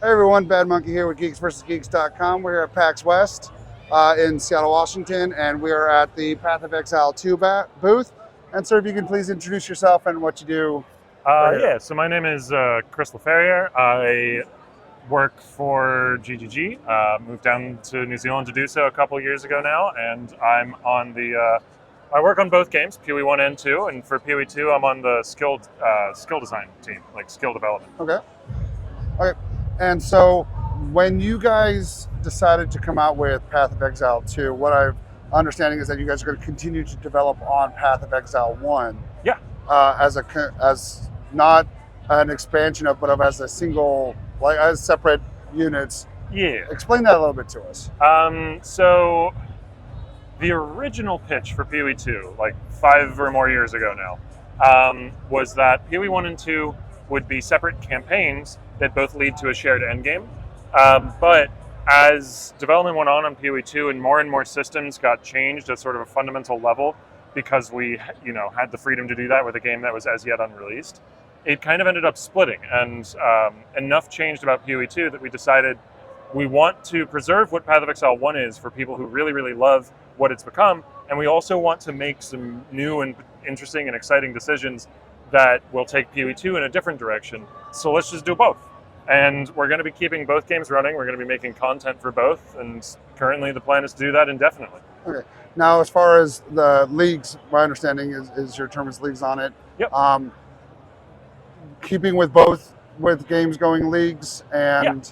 Hey everyone, Bad Monkey here with geeksversusgeeks.com. We're here at PAX West in Seattle, Washington, and we are at the Path of Exile 2 booth. And sir, if you can please introduce yourself and what you do right here. Yeah, so my name is Chris LaFerriere. I work for GGG. Moved down to New Zealand to do so a couple years ago now, and I'm on the. I work on both games, POE 1 and 2, and for POE 2, I'm on the skill design team, like skill development. Okay. Okay. And so when you guys decided to come out with Path of Exile 2, what I'm understanding is that you guys are going to continue to develop on Path of Exile 1. Yeah. As not an expansion of, but as a single, like as separate units. Yeah. Explain that a little bit to us. So the original pitch for POE 2, like 5 or more years ago now, was that POE 1 and 2 would be separate campaigns that both lead to a shared endgame. But as development went on POE 2 and more systems got changed at sort of a fundamental level, because we had the freedom to do that with a game that was as yet unreleased, it kind of ended up splitting. And enough changed about POE 2 that we decided we want to preserve what Path of Exile 1 is for people who really, really love what it's become. And we also want to make some new and interesting and exciting decisions that will take POE 2 in a different direction. So let's just do both. And we're going to be keeping both games running. We're going to be making content for both. And currently the plan is to do that indefinitely. Okay. Now, as far as the leagues, my understanding is your term is leagues on it. Yep. Keeping with both, with games going leagues and...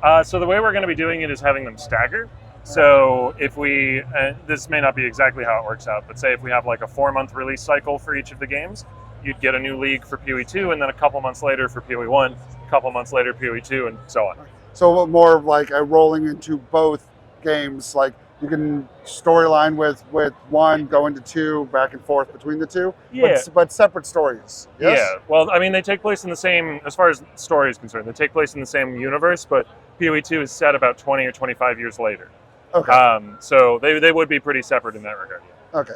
Yeah. So the way we're going to be doing it is having them stagger. So if we, this may not be exactly how it works out, but say if we have like a 4-month release cycle for each of the games, you'd get a new league for POE 2, and then a couple months later for POE 1, a couple months later POE 2, and so on. So more of like a rolling into both games, like you can storyline with one, go into 2, back and forth between the two, Yeah. but separate stories. Yes? Yeah, well, I mean, they take place in the same, as far as story is concerned, they take place in the same universe, but POE 2 is set about 20 or 25 years later. Okay. So they would be pretty separate in that regard. Okay.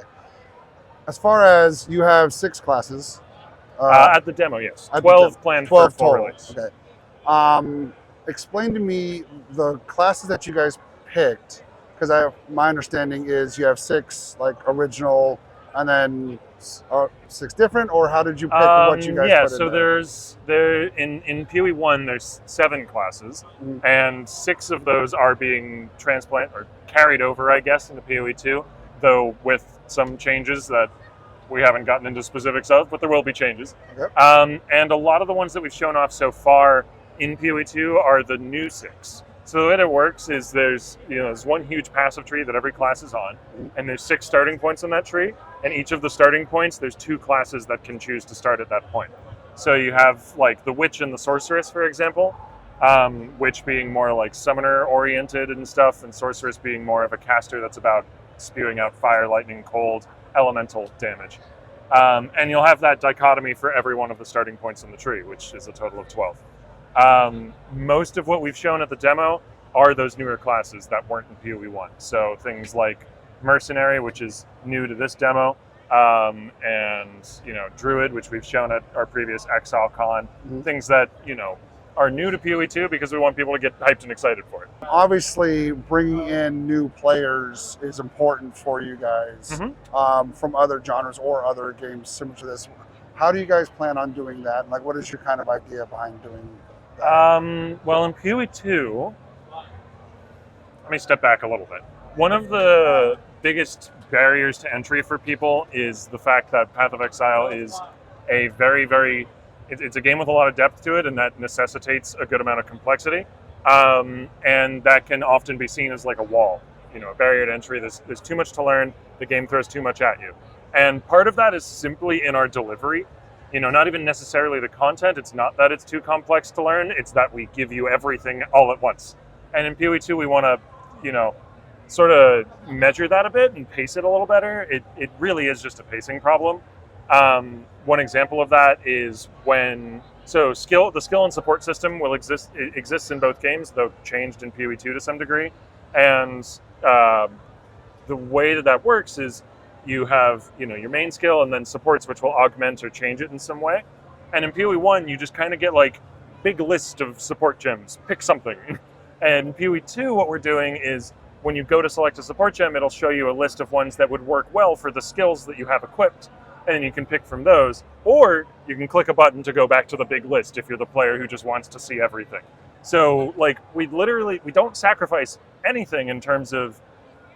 As far as you have 6 classes. At the demo, yes. 12 planned 12 for full total. release. Okay. Explain to me the classes that you guys picked, because my understanding is you have 6 like original and then 6 different, or how did you pick what you guys put in there? In POE 1 there's 7 classes, and 6 of those are being transplanted or carried over, I guess, into POE 2, though with some changes that we haven't gotten into specifics of, but there will be changes. Okay. And a lot of the ones that we've shown off so far in POE 2 are the new 6. So the way that works is there's one huge passive tree that every class is on, and there's 6 starting points on that tree, and each of the starting points, there's 2 classes that can choose to start at that point. So you have like the Witch and the Sorceress, for example, Witch being more like summoner oriented and stuff, and Sorceress being more of a caster that's about spewing out fire, lightning, cold, elemental damage. And you'll have that dichotomy for every one of the starting points on the tree, which is a total of 12. Most of what we've shown at the demo are those newer classes that weren't in POE 1. So things like Mercenary, which is new to this demo, and Druid, which we've shown at our previous Exile Con. Things that are new to POE 2 because we want people to get hyped and excited for it. Obviously, bringing in new players is important for you guys from other genres or other games similar to this. How do you guys plan on doing that? Like, what is your kind of idea behind doing that? Well, in POE 2, let me step back a little bit. One of the biggest barriers to entry for people is the fact that Path of Exile is a it's a game with a lot of depth to it, and that necessitates a good amount of complexity. And that can often be seen as like a wall, a barrier to entry. There's too much to learn. The game throws too much at you. And part of that is simply in our delivery. Not even necessarily the content. It's not that it's too complex to learn. It's that we give you everything all at once. And in POE 2, we want to, sort of measure that a bit and pace it a little better. It really is just a pacing problem. One example of that is the skill and support system it exists in both games, though changed in POE 2 to some degree. And the way that works is you have, your main skill and then supports, which will augment or change it in some way. And in POE 1, you just kind of get like big list of support gems. Pick something. And PoE 2, what we're doing is when you go to select a support gem, it'll show you a list of ones that would work well for the skills that you have equipped, and you can pick from those. Or you can click a button to go back to the big list if you're the player who just wants to see everything. So, like, we don't sacrifice anything in terms of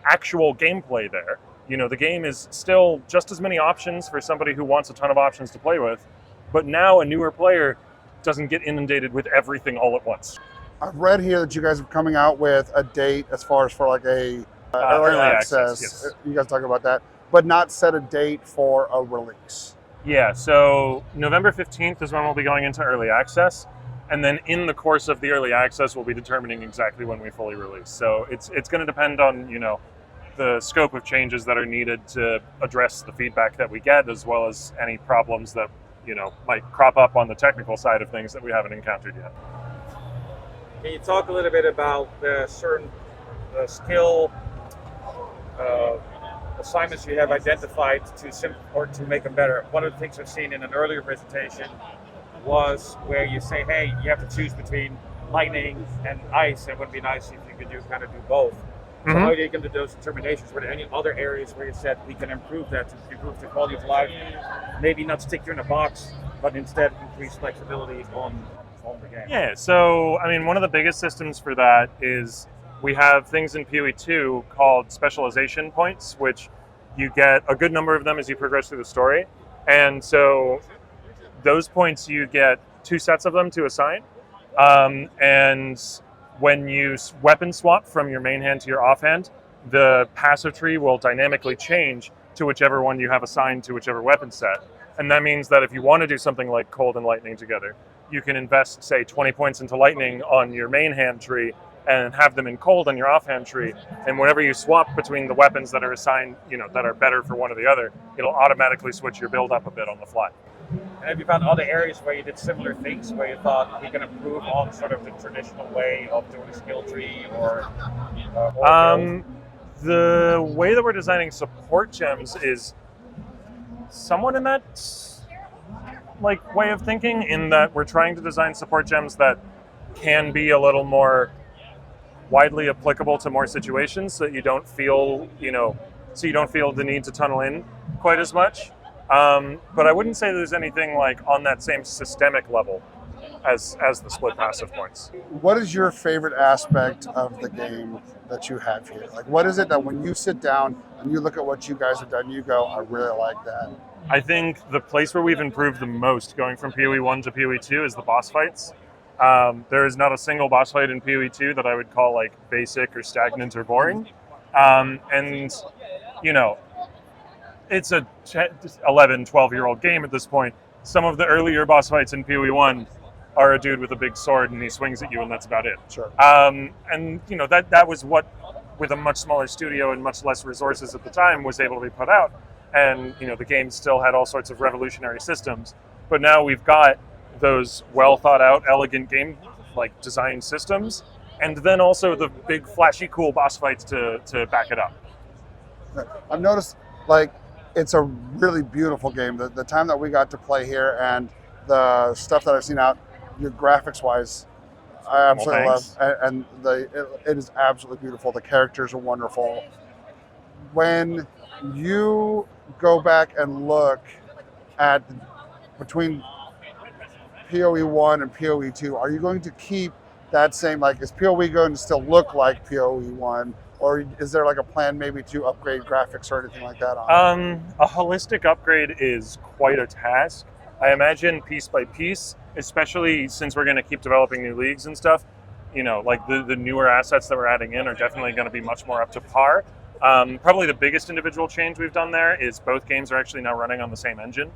actual gameplay there. You know, the game is still just as many options for somebody who wants a ton of options to play with, but now a newer player doesn't get inundated with everything all at once. I've read here that you guys are coming out with a date as far as for like a early access. Yes. You guys talk about that, but not set a date for a release. Yeah, so November 15th is when we'll be going into early access. And then in the course of the early access, we'll be determining exactly when we fully release. So it's going to depend on, you know, the scope of changes that are needed to address the feedback that we get, as well as any problems that, you know, might crop up on the technical side of things that we haven't encountered yet. Can you talk a little bit about the certain skill assignments you have identified to make them better? One of the things I've seen in an earlier presentation was where you say, hey, you have to choose between lightning and ice. It would be nice if you could do both. So how do you come to those determinations? Were there any other areas where you said we can improve that to improve the quality of life? Maybe not stick you in a box, but instead increase flexibility on the game. Yeah, so I mean, one of the biggest systems for that is we have things in PoE 2 called specialization points, which you get a good number of them as you progress through the story. And so those points, you get 2 sets of them to assign. And when you weapon swap from your main hand to your offhand, the passive tree will dynamically change to whichever one you have assigned to whichever weapon set. And that means that if you want to do something like cold and lightning together, you can invest, say, 20 points into lightning on your main hand tree and have them in cold on your offhand tree. And whenever you swap between the weapons that are assigned, you know, that are better for one or the other, it'll automatically switch your build up a bit on the fly. And have you found other areas where you did similar things, where you thought we can improve on sort of the traditional way of doing a skill tree or the way that we're designing support gems is somewhat in that like way of thinking, in that we're trying to design support gems that can be a little more widely applicable to more situations, so that you don't feel, you know, so you don't feel the need to tunnel in quite as much. But I wouldn't say there's anything like on that same systemic level as the split passive points. What is your favorite aspect of the game that you have here? Like, what is it that when you sit down and you look at what you guys have done, you go, I really like that? I think the place where we've improved the most going from PoE 1 to PoE 2 is the boss fights. There is not a single boss fight in PoE 2 that I would call like basic or stagnant or boring. And, you know, it's a 11, 12-year-old game at this point. Some of the earlier boss fights in PoE 1 are a dude with a big sword and he swings at you and that's about it. Sure. And, you know, that was what, with a much smaller studio and much less resources at the time, was able to be put out. And, you know, the game still had all sorts of revolutionary systems. But now we've got those well thought out, elegant game like design systems, and then also the big flashy cool boss fights to back it up. I've noticed, like, it's a really beautiful game. The time that we got to play here and the stuff that I've seen out, your graphics wise, I absolutely love, and it is absolutely beautiful. The characters are wonderful. When you go back and look at between PoE 1 and PoE 2, are you going to keep that same, like, is PoE going to still look like PoE 1? Or is there like a plan maybe to upgrade graphics or anything like that on? A holistic upgrade is quite a task. I imagine piece by piece, especially since we're going to keep developing new leagues and stuff, you know, like the newer assets that we're adding in are definitely going to be much more up to par. Probably the biggest individual change we've done there is both games are actually now running on the same engine.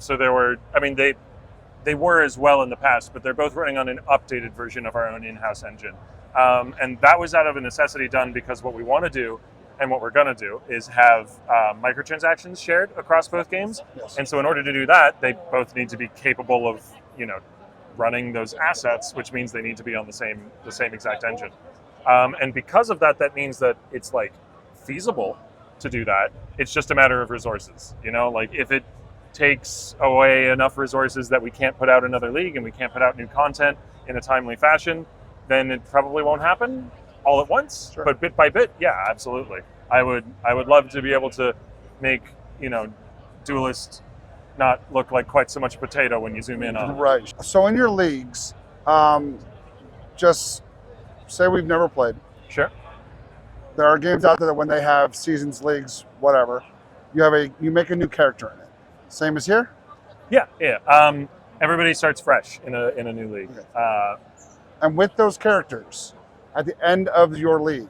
So there were, I mean, they were as well in the past, but they're both running on an updated version of our own in-house engine. And that was out of a necessity done because what we want to do and what we're going to do is have microtransactions shared across both games. Yes. And so in order to do that, they both need to be capable of, you know, running those assets, which means they need to be on the same exact engine. And because of that, that means that it's like feasible to do that. It's just a matter of resources, you know, like if takes away enough resources that we can't put out another league and we can't put out new content in a timely fashion, then it probably won't happen all at once. Sure. But bit by bit, yeah, absolutely. I would love to be able to make, Duelist not look like quite so much potato when you zoom in on it. Right. So in your leagues, just say we've never played. Sure. There are games out there that when they have seasons, leagues, whatever, you make a new character in it. Same as here? Yeah. Everybody starts fresh in a new league. Okay. And with those characters, at the end of your league,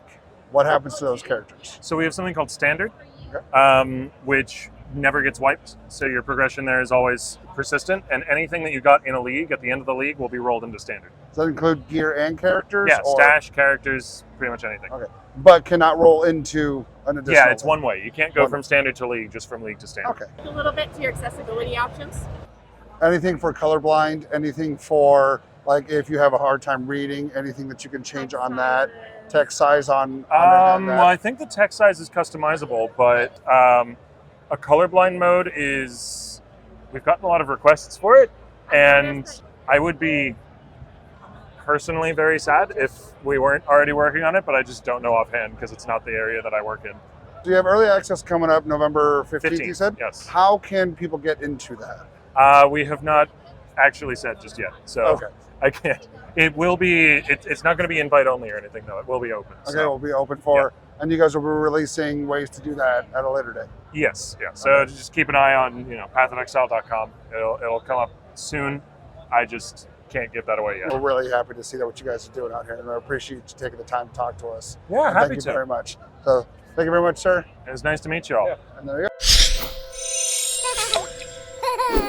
what happens to those characters? So we have something called Standard, Okay. which never gets wiped. So your progression there is always persistent, and anything that you got in a league at the end of the league will be rolled into Standard. Does that include gear and characters? Yeah, or? stash, characters, pretty much anything. Okay. But cannot roll into an additional Yeah, it's one way. You can't go One from Standard to League, just from League to Standard. Okay. A little bit to your accessibility options. Anything for colorblind, anything for, like, if you have a hard time reading, anything that you can change on that, text size on that. Well, I think the text size is customizable, but a colorblind mode is, we've gotten a lot of requests for it, and I would be personally very sad if we weren't already working on it, but I just don't know offhand because it's not the area that I work in. So you have early access coming up November 15th, you said? Yes. How can people get into that? We have not actually said just yet, so Okay. I can't. It will be, it's not going to be invite only or anything, though. It will be open. Okay, so. we'll be open for, and you guys will be releasing ways to do that at a later date. Yes, yeah. So just keep an eye on, pathofexile.com. It'll come up soon. I just can't give that away yet. We're really happy to see that what you guys are doing out here, and I appreciate you taking the time to talk to us. Yeah, And happy thank you to. very much. So thank you very much, sir. It was nice to meet you all. Yeah. And there you go.